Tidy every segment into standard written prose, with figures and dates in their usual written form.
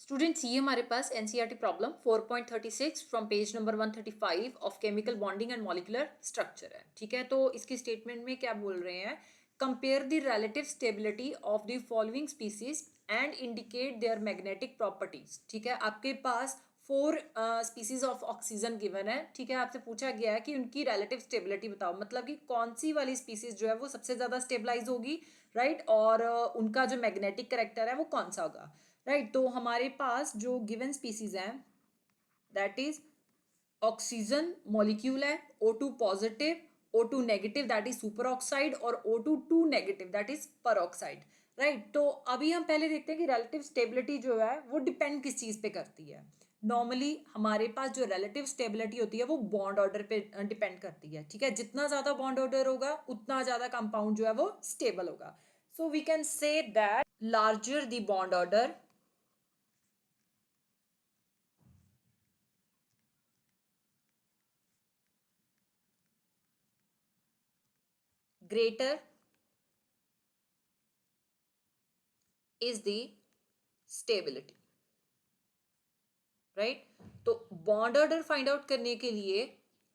Students ये हमारे पास NCERT problem 4.36 from page number 135 of chemical bonding and molecular structure है। ठीक है, तो इसकी स्टेटमेंट में क्या बोल रहे हैं, compare the relative stability of the following species and indicate their magnetic properties. ठीक है, आपके पास 4 स्पीसीज ऑफ ऑक्सीजन गिवन है। ठीक है, आपसे पूछा गया है कि उनकी रिलेटिव स्टेबिलिटी बताओ, मतलब कि कौन सी वाली स्पीसीज जो है वो सबसे ज्यादा स्टेबलाइज होगी, राइट, और उनका जो मैग्नेटिक करेक्टर है वो कौन सा होगा, राइट। तो हमारे पास जो गिवन स्पीसीज हैं दैट इज ऑक्सीजन मॉलिक्यूल है, O2 positive, O2 negative that is super oxide, और O2 नेगेटिव दैट इज पर ऑक्साइड, राइट। तो अभी हम पहले देखते हैं कि रिलेटिव स्टेबिलिटी जो है वो डिपेंड किस चीज पे करती है। नॉर्मली हमारे पास जो रिलेटिव स्टेबिलिटी होती है वो बॉन्ड ऑर्डर पे डिपेंड करती है। ठीक है, जितना ज्यादा बॉन्ड ऑर्डर होगा उतना ज्यादा कंपाउंड जो है वो स्टेबल होगा। So we can say that larger the bond order, greater is the stability, right. तो बॉन्ड ऑर्डर फाइंड आउट करने के लिए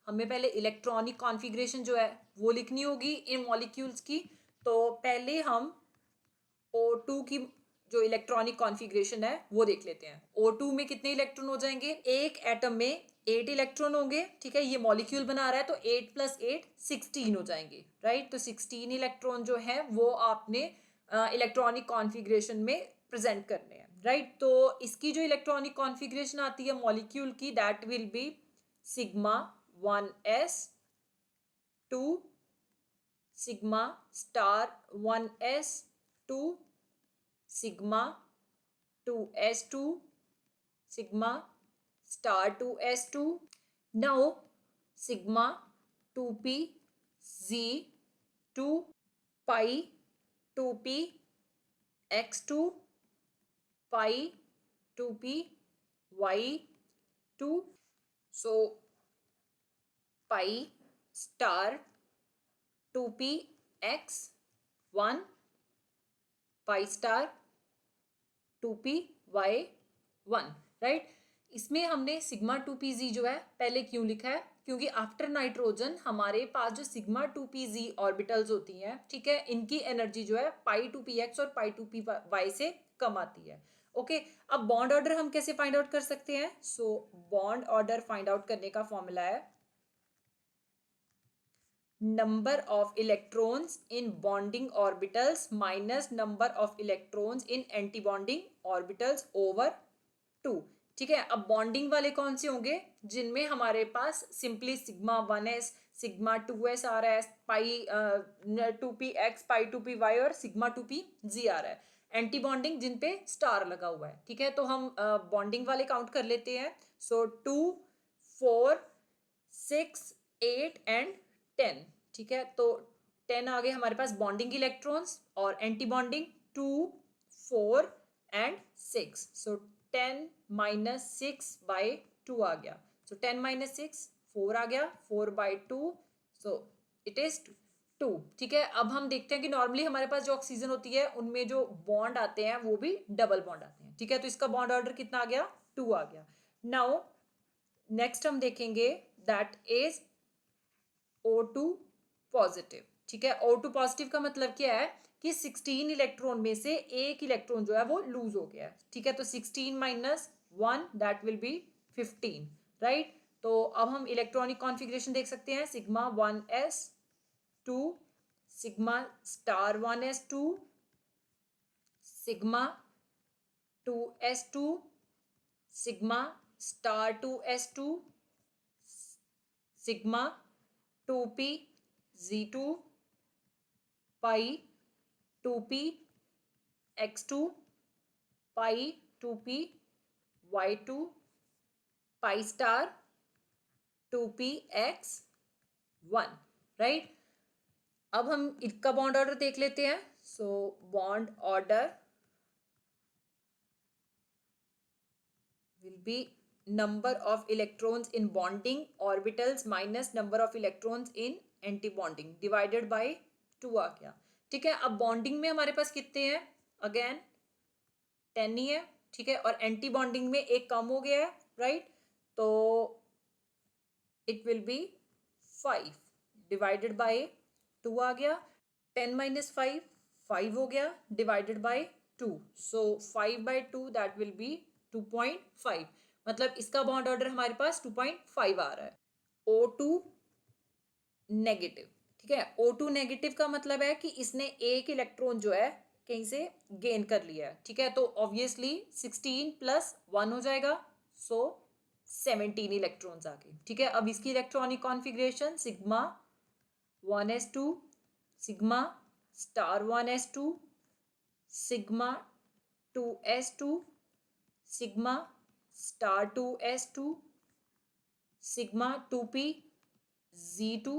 हमें पहले इलेक्ट्रॉनिक कॉन्फ़िगरेशन जो है वो लिखनी होगी इन मॉलिक्यूल्स की। तो पहले हम O2 की जो इलेक्ट्रॉनिक कॉन्फ़िगरेशन है वो देख लेते हैं। O2 में कितने इलेक्ट्रॉन हो जाएंगे, एक एटम में 8 इलेक्ट्रॉन होंगे। ठीक है, ये मॉलिक्यूल बना रहा है तो 8 + 8 16 हो जाएंगे, राइट। तो 16 इलेक्ट्रॉन जो है वो आपने इलेक्ट्रॉनिक कॉन्फ़िगरेशन में प्रेजेंट करने हैं, राइट। तो इसकी जो इलेक्ट्रॉनिक कॉन्फ़िगरेशन आती है मॉलिक्यूल की that will be sigma 1s2, sigma star 1s2, sigma 2s2, sigma star 2s2. Now sigma 2p z2, pi 2p x2, pi 2p y2. So pi star 2p x1, pi star 2py1, right. इसमें हमने sigma 2pz जो है पहले क्यों लिखा है, क्योंकि after nitrogen हमारे पास जो सिग्मा 2pz ऑर्बिटल्स होती हैं, ठीक है, इनकी एनर्जी जो है पाई 2px और पाई 2py से कम आती है। ओके, अब बॉन्ड ऑर्डर हम कैसे फाइंड आउट कर सकते हैं। So bond order find out करने का फॉर्मूला है number of electrons in bonding orbitals minus number of electrons in antibonding orbitals over 2। ठीक है, अब बॉन्डिंग वाले कौन से होंगे, जिनमें हमारे पास simply sigma 1s, sigma 2s आ रहा है, पाई 2px, पाई 2py और सिग्मा 2pz आ रहा है। एंटी बॉन्डिंग जिन पे स्टार लगा हुआ है। ठीक है, तो हम बॉन्डिंग वाले काउंट कर लेते हैं। सो 2, 4, 6, 8 एंड 10। ठीक है, तो 10 आ गए हमारे पास बॉन्डिंग इलेक्ट्रॉन्स, और एंटी बॉन्डिंग 2, 4 एंड 6। सो 10 - 6/2 आ गया। सो 10 - 6 4 आ गया, 4/2, सो इट इज 2। ठीक है, अब हम देखते हैं कि नॉर्मली हमारे पास जो ऑक्सीजन होती है उनमें जो बॉन्ड आते हैं वो भी डबल बॉन्ड आते हैं। ठीक है, तो इसका बॉन्ड ऑर्डर कितना आ गया, 2 आ गया। नाउ नेक्स्ट हम देखेंगे दैट इज O2 पॉजिटिव। ठीक है, O2 पॉजिटिव का मतलब क्या है कि 16 इलेक्ट्रॉन में से एक इलेक्ट्रॉन जो है वो लूज हो गया है। ठीक है, तो 16 - 1 दैट विल बी 15, राइट। तो अब हम इलेक्ट्रॉनिक कॉन्फ़िगरेशन देख सकते हैं, sigma 1s2, sigma star 1s2, sigma 2s2, sigma star 2s2, sigma 2p z2, पाई 2p x2, पाई 2p y2, pi star 2p x1, right. अब हम इसका बॉन्ड ऑर्डर देख लेते हैं। So bond order will be number of electrons in bonding orbitals minus number of electrons in anti-bonding divided by 2 आ गया। ठीक है, अब बॉन्डिंग में हमारे पास कितने हैं, अगेन 10 ही है, ठीक है, और एंटी बॉन्डिंग में एक कम हो गया है, राइट, तो it will be 5 divided by 2 आ गया, 10 माइनस 5 5 हो गया divided by 2, so 5/2 that will be 2.5, मतलब इसका बॉन्ड ऑर्डर हमारे पास 2.5 आ रहा है। O2 नेगेटिव, ठीक है, O2 नेगेटिव का मतलब है कि इसने एक इलेक्ट्रॉन जो है कहीं से गेन कर लिया है, ठीक है, तो ऑब्वियसली 16 प्लस 1 हो जाएगा, सो 17 इलेक्ट्रॉन्स आ गए, ठीक है। अब इसकी electronic configuration sigma 1s2 sigma star 1s2 sigma 2s2 sigma star 2s2 sigma 2p Z2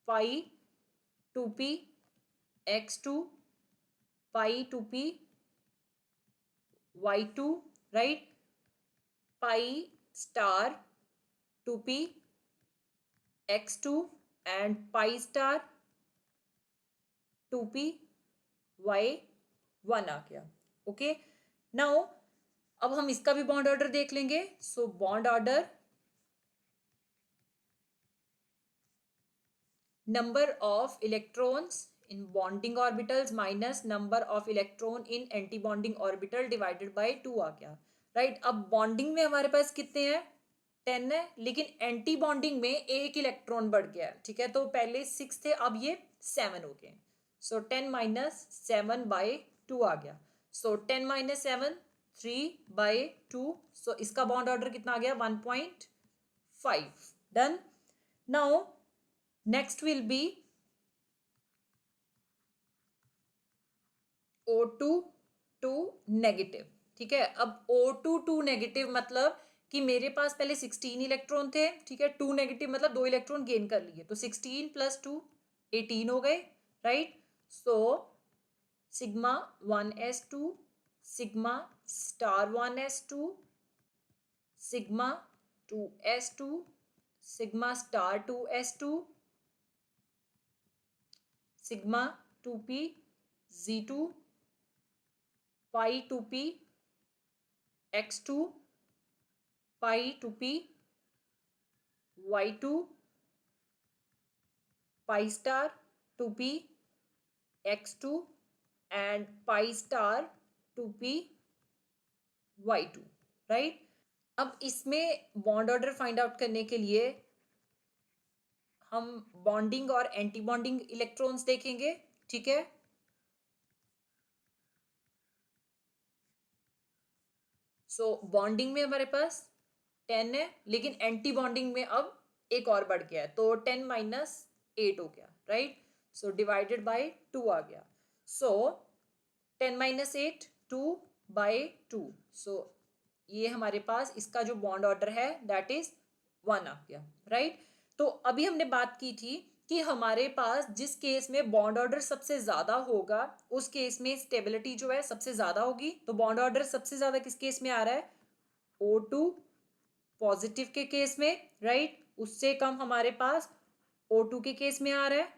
pi 2p x2 pi 2p y2, right, pi star 2p x2 and pi star 2p y1 आ गया। Okay, now अब हम इसका भी bond order देख लेंगे। So bond order, number of electrons in bonding orbitals minus number of electron in anti-bonding orbital divided by 2 आ गया, right. अब bonding में हमारे पास कितने हैं, 10 है, लेकिन एंटी बॉन्डिंग में एक इलेक्ट्रॉन बढ़ गया है, ठीक है, तो पहले 6 थे, अब ये 7 हो गए, सो 10 माइनस 7/2 आ गया, सो 10 माइनस 7 3/2, सो इसका बॉन्ड ऑर्डर कितना आ गया 1.5, done. Now next will be O2 two negative, ठीक है। अब O2 टू नेगेटिव मतलब कि मेरे पास पहले 16 इलेक्ट्रॉन थे, ठीक है, 2 नेगेटिव मतलब 2 इलेक्ट्रॉन गेन कर लिए, तो 16 प्लस 2 18 हो गए, right, so sigma 1s2 sigma star 1s2 sigma 2s2 sigma star 2s2 sigma 2p Z2 pi 2p x2 pi 2p y2 pi star 2p x2 and pi star 2p y2, right. अब इसमें bond order find out करने के लिए हम bonding और anti bonding electrons देखेंगे, ठीक है। सो बॉन्डिंग में हमारे पास 10 है, लेकिन एंटी बॉन्डिंग में अब एक और बढ़ गया है, तो 10 माइनस 8 हो गया, राइट, सो डिवाइडेड बाय 2 आ गया, सो 10 माइनस 8 2/2, सो ये हमारे पास इसका जो बॉन्ड ऑर्डर है दैट इज 1 आ गया, राइट। तो अभी हमने बात की थी कि हमारे पास जिस केस में बॉन्ड ऑर्डर सबसे ज्यादा होगा उस केस में स्टेबिलिटी जो है सबसे ज्यादा होगी, तो बॉन्ड ऑर्डर सबसे ज्यादा किस केस में आ रहा है, O2 पॉजिटिव के केस में, राइट, उससे कम हमारे पास O2 के केस में आ रहा है,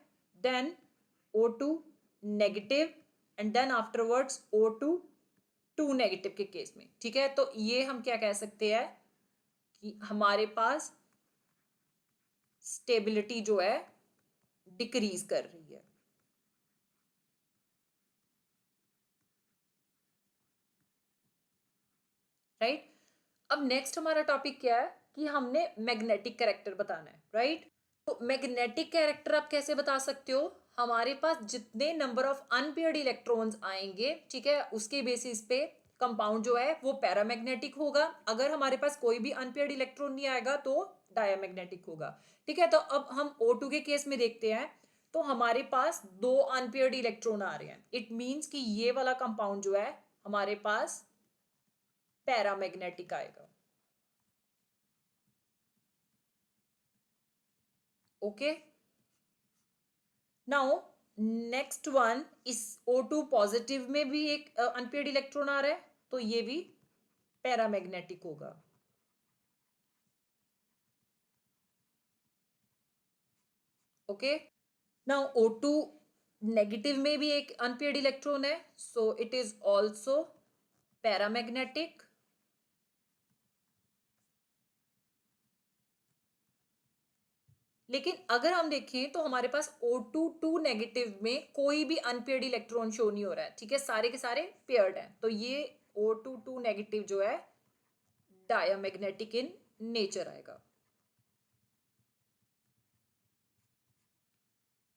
then O2 negative and then afterwards O2 two negative के केस में, ठीक है। तो ये हम क्या कह सकते हैं कि हमारे पास स्टेबिलिटी जो है डिक्रीज कर रही है, राइट। अब नेक्स्ट हमारा टॉपिक क्या है कि हमने मैग्नेटिक कैरेक्टर बताना है, राइट। तो मैग्नेटिक कैरेक्टर आप कैसे बता सकते हो, हमारे पास जितने नंबर ऑफ अनपेयर्ड इलेक्ट्रॉन्स आएंगे, ठीक है, उसके बेसिस पे कंपाउंड जो है वो पैरामैग्नेटिक होगा, अगर हमारे पास कोई भी अनपेयर्ड इलेक्ट्रॉन नहीं आएगा तो डायमैग्नेटिक होगा, ठीक है। तो अब हम O2 के केस में देखते हैं, तो हमारे पास 2 अनपेयर्ड इलेक्ट्रॉन आ रहे हैं, इट मीन्स कि ये वाला कंपाउंड जो है हमारे पास पैरामैग्नेटिक आएगा, ओके। नाउ नेक्स्ट वन, इस O2 पॉजिटिव में भी एक अनपेयर्ड इलेक्ट्रॉन आ रहा है, तो ये भी पैरामैग्नेटिक होगा, ओके। नाउ O2 नेगेटिव में भी एक अनपेयर्ड इलेक्ट्रॉन है, so it is also paramagnetic, लेकिन अगर हम देखें तो हमारे पास O2 नेगेटिव में कोई भी अनपेयर्ड इलेक्ट्रॉन शो नहीं हो रहा है, ठीक है, सारे के सारे पेयर्ड हैं, तो ये O2 नेगेटिव जो है डायमैग्नेटिक इन नेचर आएगा।